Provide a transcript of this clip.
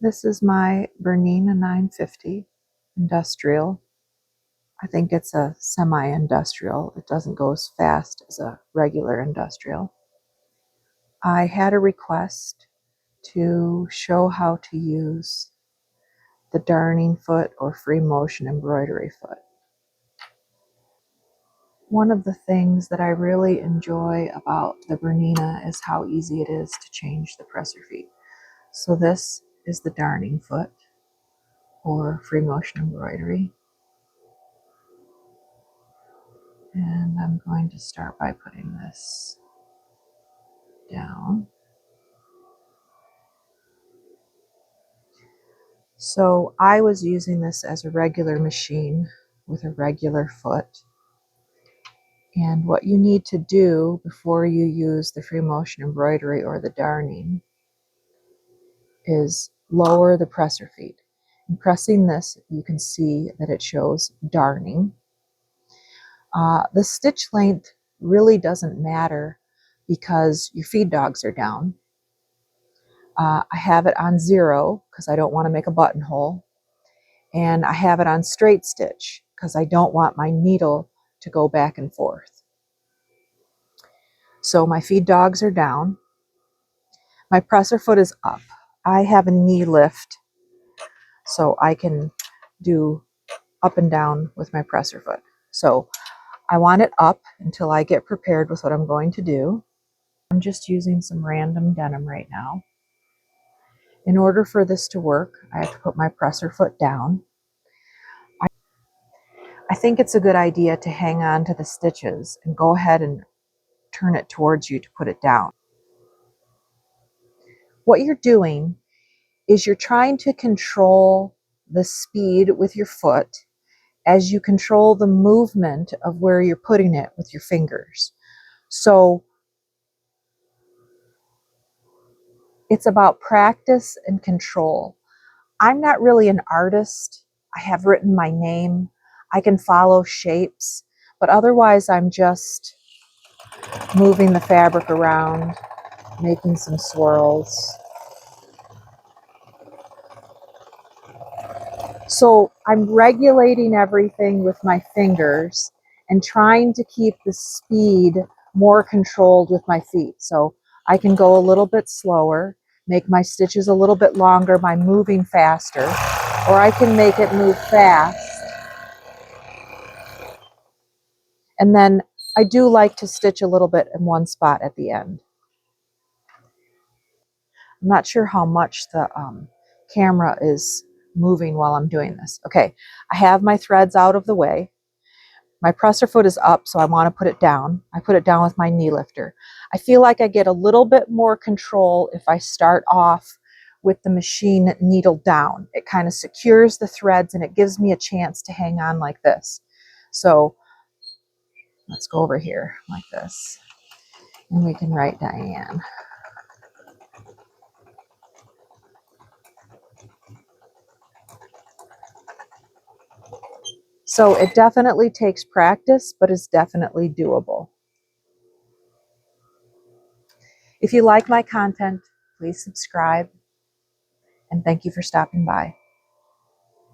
This is my Bernina 950 industrial. I think it's a semi-industrial. It doesn't go as fast as a regular industrial. I had a request to show how to use the darning foot or free motion embroidery foot. One of the things that I really enjoy about the Bernina is how easy it is to change the presser feet. So this is the darning foot or free motion embroidery. And I'm going to start by putting this down. So I was using this as a regular machine with a regular foot. And what you need to do before you use the free motion embroidery or the darning is lower the presser feet. In pressing this, you can see that it shows darning. The stitch length really doesn't matter because your feed dogs are down. I have it on 0 because I don't want to make a buttonhole. And I have it on straight stitch because I don't want my needle to go back and forth. So my feed dogs are down. My presser foot is up. I have a knee lift so I can do up and down with my presser foot. So I want it up until I get prepared with what I'm going to do. I'm just using some random denim right now. In order for this to work, I have to put my presser foot down. I think it's a good idea to hang on to the stitches and go ahead and turn it towards you to put it down. What you're doing is you're trying to control the speed with your foot as you control the movement of where you're putting it with your fingers. So it's about practice and control. I'm not really an artist. I have written my name. I can follow shapes, but otherwise I'm just moving the fabric around, making some swirls. So I'm regulating everything with my fingers and trying to keep the speed more controlled with my feet. So I can go a little bit slower, make my stitches a little bit longer by moving faster, or I can make it move fast. And then I do like to stitch a little bit in one spot at the end. I'm not sure how much the camera is moving while I'm doing this. Okay, I have my threads out of the way. My presser foot is up, so I want to put it down. I put it down with my knee lifter. I feel like I get a little bit more control if I start off with the machine needle down. It kind of secures the threads and it gives me a chance to hang on like this. So let's go over here like this and we can write Diane. So it definitely takes practice, but it's definitely doable. If you like my content, please subscribe, and thank you for stopping by.